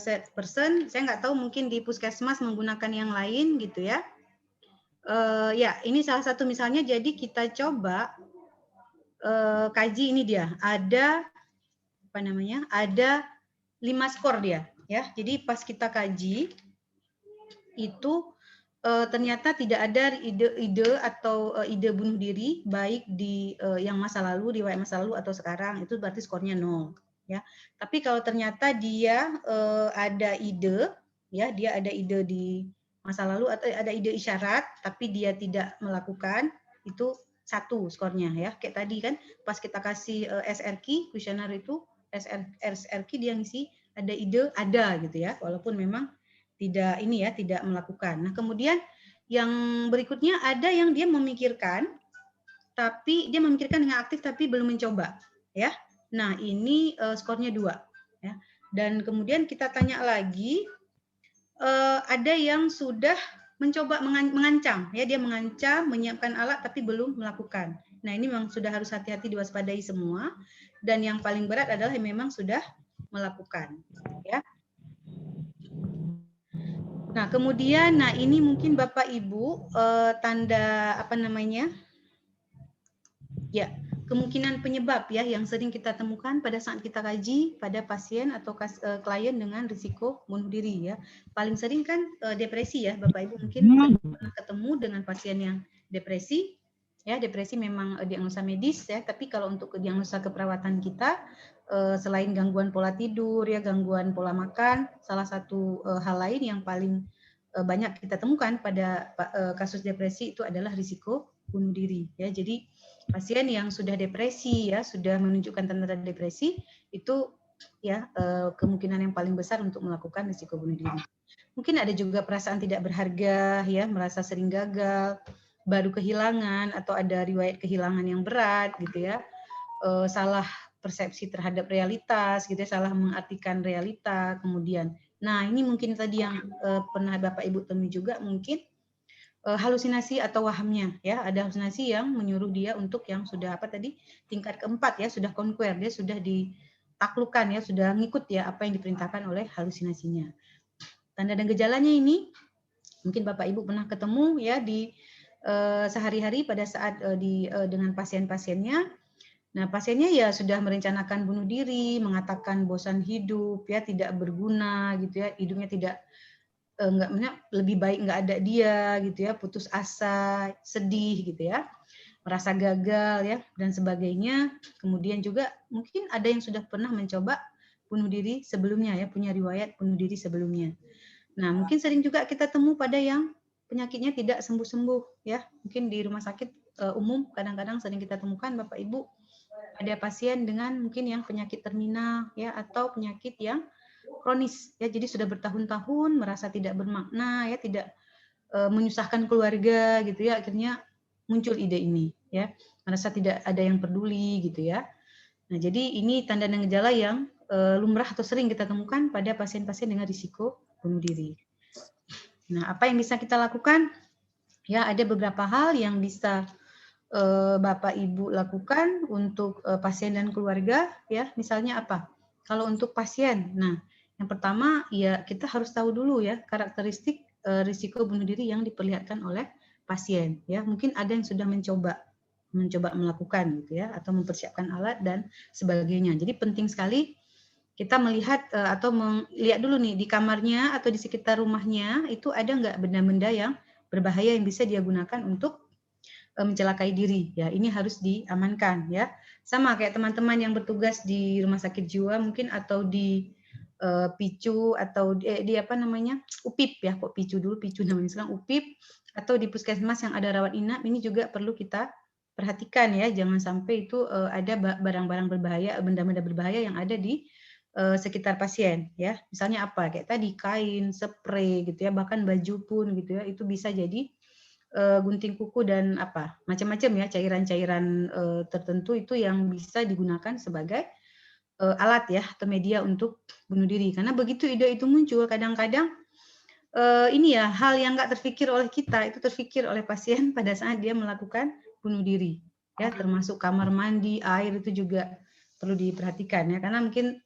set person, saya nggak tahu mungkin di puskesmas menggunakan yang lain gitu ya. Ya, ini salah satu misalnya. Jadi kita coba kaji, ini dia ada apa namanya, ada 5 skor dia ya. Jadi pas kita kaji itu ternyata tidak ada ide atau ide bunuh diri baik di yang masa lalu, riwayat masa lalu atau sekarang, itu berarti skornya 0 ya. Tapi kalau ternyata dia ada ide ya, dia ada ide di masa lalu atau ada ide isyarat tapi dia tidak melakukan, itu 1 skornya ya. Kayak tadi kan pas kita kasih SRQ kuesioner itu, SRQ dia ngisi ada ide, ada gitu ya, walaupun memang tidak ini ya, tidak melakukan. Nah, kemudian yang berikutnya ada yang dia memikirkan, tapi dia memikirkan dengan aktif tapi belum mencoba, ya. Nah, ini skornya 2, ya. Dan kemudian kita tanya lagi, ada yang sudah mencoba mengancam, ya, dia mengancam, menyiapkan alat tapi belum melakukan. Nah, ini memang sudah harus hati-hati diwaspadai semua. Dan yang paling berat adalah yang memang sudah melakukan, ya. Nah, kemudian, nah ini mungkin Bapak Ibu tanda apa namanya, ya, kemungkinan penyebab ya yang sering kita temukan pada saat kita kaji pada pasien atau klien dengan risiko bunuh diri ya. Paling sering kan depresi ya, Bapak Ibu mungkin pernah ketemu dengan pasien yang depresi. Ya, depresi memang diagnosa medis ya, tapi kalau untuk diagnosa keperawatan kita selain gangguan pola tidur ya, gangguan pola makan, salah satu hal lain yang paling banyak kita temukan pada kasus depresi itu adalah risiko bunuh diri ya. Jadi pasien yang sudah depresi ya, sudah menunjukkan tanda-tanda depresi, itu ya kemungkinan yang paling besar untuk melakukan risiko bunuh diri. Mungkin ada juga perasaan tidak berharga ya, merasa sering gagal, baru kehilangan atau ada riwayat kehilangan yang berat gitu ya, salah persepsi terhadap realitas gitu ya, salah mengartikan realita. Kemudian, nah ini mungkin tadi yang pernah Bapak Ibu temui juga mungkin halusinasi atau wahamnya ya, ada halusinasi yang menyuruh dia untuk yang sudah apa tadi, tingkat keempat ya, sudah conquer, dia sudah ditaklukkan ya, sudah ngikut ya apa yang diperintahkan oleh halusinasinya. tanda dan gejalanya ini mungkin Bapak Ibu pernah ketemu ya di sehari-hari pada saat dengan pasien-pasiennya. Nah, pasiennya ya sudah merencanakan bunuh diri, mengatakan bosan hidup, ya tidak berguna gitu ya, hidupnya tidak lebih baik nggak ada dia gitu ya, putus asa, sedih gitu ya, merasa gagal ya dan sebagainya. Kemudian juga mungkin ada yang sudah pernah mencoba bunuh diri sebelumnya ya, punya riwayat bunuh diri sebelumnya. Nah, mungkin sering juga kita temu pada yang penyakitnya tidak sembuh-sembuh ya. Mungkin di rumah sakit umum kadang-kadang sering kita temukan Bapak Ibu ada pasien dengan mungkin yang penyakit terminal ya atau penyakit yang kronis ya, jadi sudah bertahun-tahun merasa tidak bermakna ya, tidak menyusahkan keluarga gitu ya, akhirnya muncul ide ini ya, merasa tidak ada yang peduli gitu ya. Nah, jadi ini tanda dan gejala yang lumrah atau sering kita temukan pada pasien-pasien dengan risiko bunuh diri. Nah, apa yang bisa kita lakukan? Ya, ada beberapa hal yang bisa Bapak Ibu lakukan untuk pasien dan keluarga ya. Misalnya apa? Kalau untuk pasien, nah yang pertama ya kita harus tahu dulu ya karakteristik risiko bunuh diri yang diperlihatkan oleh pasien ya. Mungkin ada yang sudah mencoba melakukan gitu ya, atau mempersiapkan alat dan sebagainya. Jadi penting sekali kita melihat atau melihat dulu nih di kamarnya atau di sekitar rumahnya itu ada nggak benda-benda yang berbahaya yang bisa dia gunakan untuk mencelakai diri ya. Ini harus diamankan ya. Sama kayak teman-teman yang bertugas di rumah sakit jiwa mungkin atau di PICU atau di apa namanya UPIP ya, kok PICU dulu, PICU namanya sekarang UPIP, atau di puskesmas yang ada rawat inap, ini juga perlu kita perhatikan ya, jangan sampai itu ada barang-barang berbahaya, benda-benda berbahaya yang ada di sekitar pasien ya. Misalnya apa, kayak tadi kain, spray gitu ya, bahkan baju pun gitu ya, itu bisa jadi gunting kuku dan apa macam-macam ya, cairan-cairan tertentu itu yang bisa digunakan sebagai alat ya atau media untuk bunuh diri. Karena begitu ide itu muncul, kadang-kadang ini ya hal yang nggak terpikir oleh kita itu terpikir oleh pasien pada saat dia melakukan bunuh diri ya, termasuk kamar mandi, air itu juga perlu diperhatikan ya, karena mungkin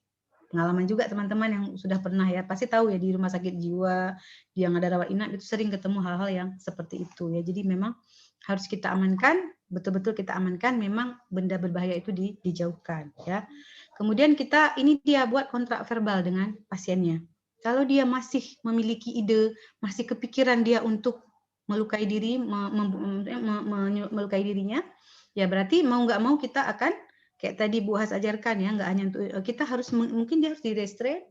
pengalaman juga teman-teman yang sudah pernah ya pasti tahu ya di rumah sakit jiwa yang ada rawat inap itu sering ketemu hal-hal yang seperti itu ya. Jadi memang harus kita amankan, betul-betul kita amankan, memang benda berbahaya itu dijauhkan ya. Kemudian kita ini dia buat kontrak verbal dengan pasiennya. Kalau dia masih memiliki ide, masih kepikiran dia untuk melukai diri, melukai dirinya, ya berarti mau nggak mau kita akan kayak tadi Bu Has ajarkan ya, nggak hanya untuk kita harus mungkin dia harus direstrain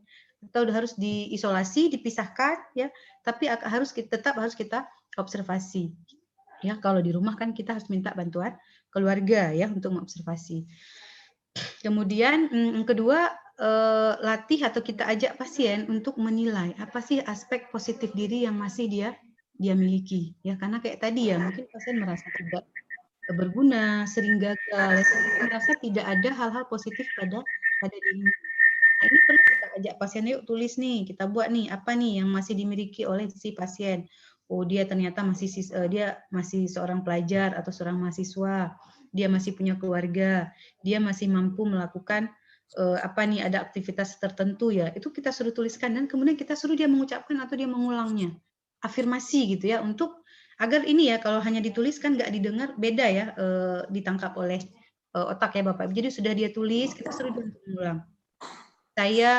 atau harus diisolasi, dipisahkan ya, tapi tetap harus kita observasi. Ya, kalau di rumah kan kita harus minta bantuan keluarga ya untuk mengobservasi. Kemudian yang kedua, latih atau kita ajak pasien untuk menilai apa sih aspek positif diri yang masih dia miliki ya, karena kayak tadi ya mungkin pasien merasa tidak berguna, sering gagal, merasa tidak ada hal-hal positif pada dirinya. Nah, ini perlu kita ajak pasien, yuk tulis nih, kita buat nih apa nih yang masih dimiliki oleh si pasien. Oh, dia ternyata dia masih seorang pelajar atau seorang mahasiswa, dia masih punya keluarga, dia masih mampu melakukan apa nih, ada aktivitas tertentu ya. Itu kita suruh tuliskan dan kemudian kita suruh dia mengucapkan atau dia mengulangnya. Afirmasi gitu ya, untuk agar ini ya kalau hanya dituliskan nggak didengar beda ya, ditangkap oleh otak ya Bapak. Jadi sudah dia tulis, kita suruh dia mengulang. Saya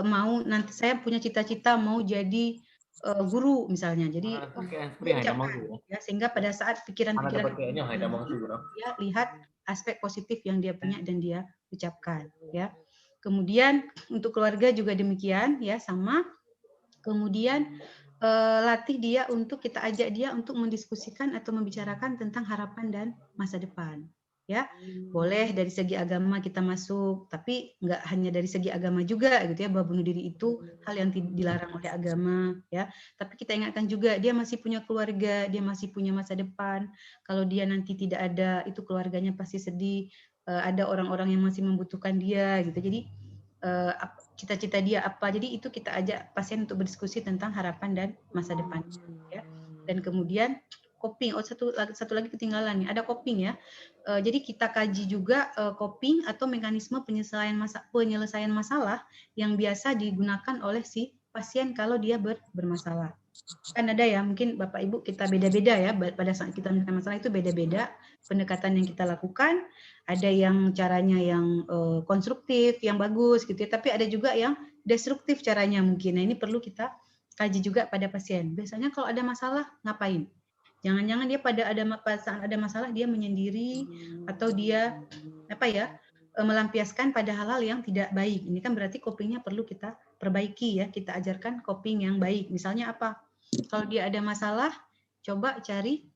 mau nanti saya punya cita-cita mau jadi guru misalnya. Jadi ya, sehingga pada saat pikiran-pikiran dia lihat aspek positif yang dia punya dan dia ucapkan ya. Kemudian untuk keluarga juga demikian ya, sama. Kemudian latih dia untuk kita ajak dia untuk mendiskusikan atau membicarakan tentang harapan dan masa depan. Ya, boleh dari segi agama kita masuk, tapi nggak hanya dari segi agama juga gitu ya, bahwa bunuh diri itu hal yang dilarang oleh agama ya. Tapi kita ingatkan juga dia masih punya keluarga, dia masih punya masa depan. Kalau dia nanti tidak ada, itu keluarganya pasti sedih. Ada orang-orang yang masih membutuhkan dia gitu. Jadi cita-cita dia apa. Jadi itu kita ajak pasien untuk berdiskusi tentang harapan dan masa depan ya. Dan kemudian coping, satu lagi ketinggalan nih, ada coping ya. Jadi kita kaji juga coping atau mekanisme penyelesaian masalah yang biasa digunakan oleh si pasien kalau dia bermasalah. Kan ada ya, mungkin Bapak Ibu kita beda-beda ya, pada saat kita menyelesaikan masalah itu beda-beda pendekatan yang kita lakukan. Ada yang caranya yang konstruktif, yang bagus gitu ya, tapi ada juga yang destruktif caranya mungkin. Nah, ini perlu kita kaji juga pada pasien. Biasanya kalau ada masalah ngapain? Jangan-jangan dia pada saat ada masalah dia menyendiri atau dia melampiaskan pada hal-hal yang tidak baik. Ini kan berarti copingnya perlu kita perbaiki ya, kita ajarkan coping yang baik. Misalnya apa? Kalau dia ada masalah, coba cari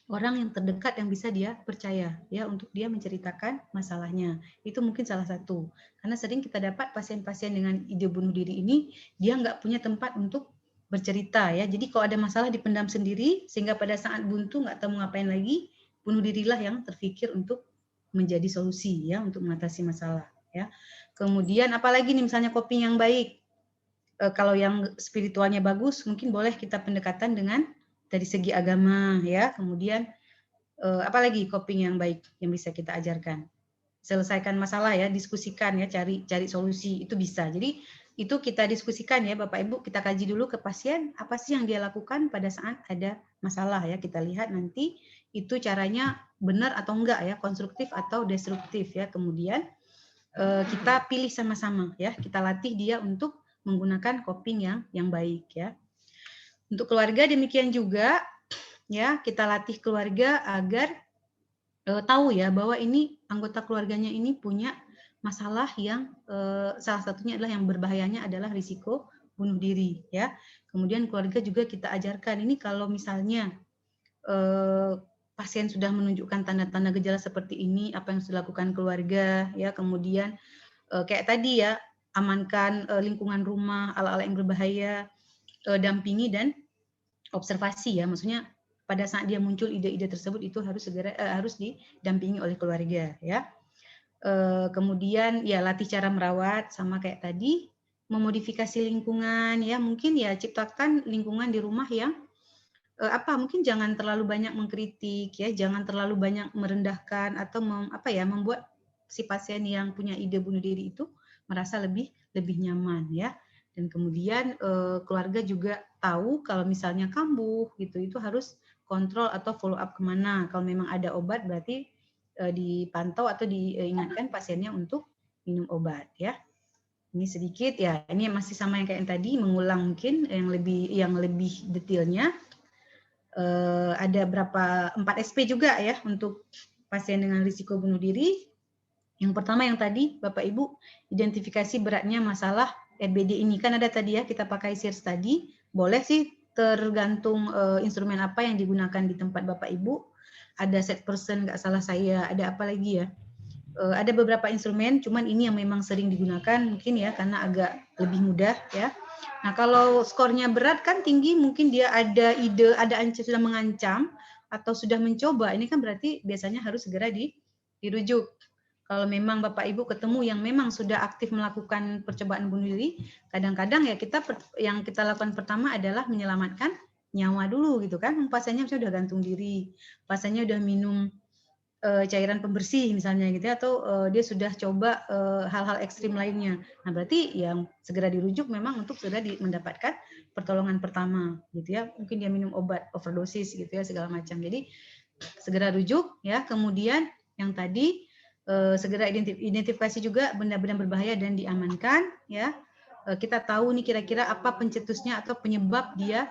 orang yang terdekat yang bisa dia percaya ya untuk dia menceritakan masalahnya. Itu mungkin salah satu. Karena sering kita dapat pasien-pasien dengan ide bunuh diri ini dia nggak punya tempat untuk bercerita ya. Jadi kalau ada masalah dipendam sendiri sehingga pada saat buntu nggak tahu ngapain lagi, bunuh dirilah yang terpikir untuk menjadi solusi ya untuk mengatasi masalah ya. Kemudian apalagi nih misalnya coping yang baik. Kalau yang spiritualnya bagus, mungkin boleh kita pendekatan dengan dari segi agama ya. Kemudian apalagi coping yang baik yang bisa kita ajarkan. Selesaikan masalah ya, diskusikan ya, cari solusi itu bisa. Jadi itu kita diskusikan ya Bapak Ibu, kita kaji dulu ke pasien apa sih yang dia lakukan pada saat ada masalah ya. Kita lihat nanti itu caranya benar atau enggak ya, konstruktif atau destruktif ya. Kemudian kita pilih sama-sama ya, kita latih dia untuk menggunakan coping yang baik ya. Untuk keluarga demikian juga ya, kita latih keluarga agar tahu ya bahwa ini anggota keluarganya ini punya masalah yang salah satunya adalah yang berbahayanya adalah risiko bunuh diri ya. Kemudian keluarga juga kita ajarkan ini kalau misalnya pasien sudah menunjukkan tanda-tanda gejala seperti ini, apa yang harus dilakukan keluarga ya. Kemudian kayak tadi ya, amankan lingkungan rumah, ala-ala yang berbahaya, dampingi dan observasi ya. Maksudnya pada saat dia muncul ide-ide tersebut itu harus didampingi oleh keluarga ya. Kemudian ya latih cara merawat sama kayak tadi, memodifikasi lingkungan ya, mungkin ya ciptakan lingkungan di rumah yang mungkin jangan terlalu banyak mengkritik ya, jangan terlalu banyak merendahkan atau membuat si pasien yang punya ide bunuh diri itu merasa lebih nyaman ya. Dan kemudian keluarga juga tahu kalau misalnya kambuh gitu itu harus kontrol atau follow up kemana. Kalau memang ada obat berarti dipantau atau diingatkan pasiennya untuk minum obat ya. Ini sedikit ya, ini masih sama yang kayak yang tadi, mengulang mungkin yang lebih detailnya. Ada 4 SP juga ya untuk pasien dengan risiko bunuh diri. Yang pertama yang tadi Bapak Ibu identifikasi beratnya masalah RBD ini, kan ada tadi ya kita pakai SIRS tadi, boleh sih tergantung instrumen apa yang digunakan di tempat Bapak Ibu. Ada set person nggak salah saya, ada apa lagi ya, ada beberapa instrumen, cuman ini yang memang sering digunakan mungkin ya karena agak lebih mudah ya. Nah kalau skornya berat kan tinggi, mungkin dia ada ide, sudah mengancam atau sudah mencoba, ini kan berarti biasanya harus segera dirujuk. Kalau memang Bapak Ibu ketemu yang memang sudah aktif melakukan percobaan bunuh diri, kadang-kadang ya yang kita lakukan pertama adalah menyelamatkan nyawa dulu gitu kan. Pasiennya sudah gantung diri, pasiennya sudah minum cairan pembersih misalnya gitu ya, atau dia sudah coba hal-hal ekstrim lainnya. Nah berarti yang segera dirujuk memang untuk segera mendapatkan pertolongan pertama gitu ya. Mungkin dia minum obat overdosis gitu ya segala macam. Jadi segera rujuk ya. Kemudian yang tadi segera identifikasi juga benda-benda berbahaya dan diamankan ya. Kita tahu nih kira-kira apa pencetusnya atau penyebab dia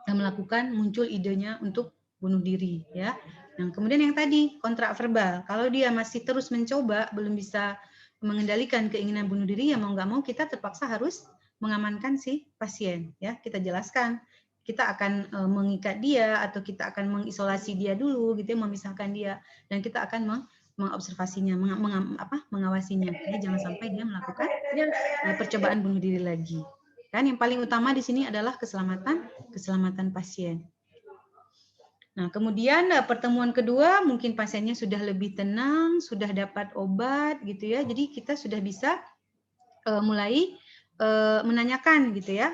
melakukan muncul idenya untuk bunuh diri ya. Nah, kemudian yang tadi kontrak verbal, kalau dia masih terus mencoba belum bisa mengendalikan keinginan bunuh diri, ya mau nggak mau kita terpaksa harus mengamankan si pasien ya. Kita jelaskan kita akan mengikat dia atau kita akan mengisolasi dia dulu gitu ya, memisahkan dia, dan kita akan mengobservasinya, mengawasinya ya, jangan sampai dia melakukan percobaan bunuh diri lagi. Kan yang paling utama di sini adalah keselamatan pasien. Nah, kemudian pertemuan kedua mungkin pasiennya sudah lebih tenang, sudah dapat obat gitu ya. Jadi kita sudah bisa mulai menanyakan gitu ya.